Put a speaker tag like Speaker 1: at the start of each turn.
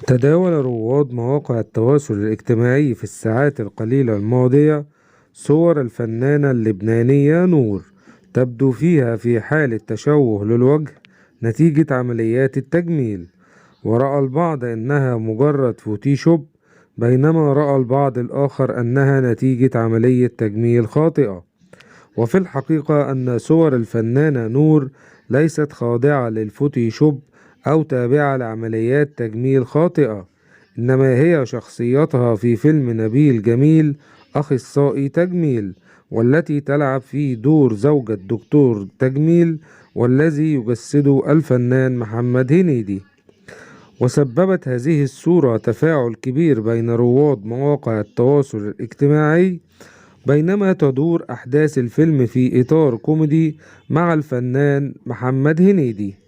Speaker 1: تداول رواد مواقع التواصل الاجتماعي في الساعات القليلة الماضية صور الفنانة اللبنانية نور، تبدو فيها في حالة تشوه للوجه نتيجة عمليات التجميل. ورأى البعض أنها مجرد فوتوشوب، بينما رأى البعض الآخر أنها نتيجة عملية تجميل خاطئة. وفي الحقيقة أن صور الفنانة نور ليست خاضعة للفوتوشوب أو تابعة لعمليات تجميل خاطئة، إنما هي شخصيتها في فيلم نبيل جميل أخصائي تجميل، والتي تلعب فيه دور زوجة دكتور تجميل، والذي يجسده الفنان محمد هنيدي. وسببت هذه الصورة تفاعل كبير بين رواد مواقع التواصل الاجتماعي، بينما تدور أحداث الفيلم في إطار كوميدي مع الفنان محمد هنيدي.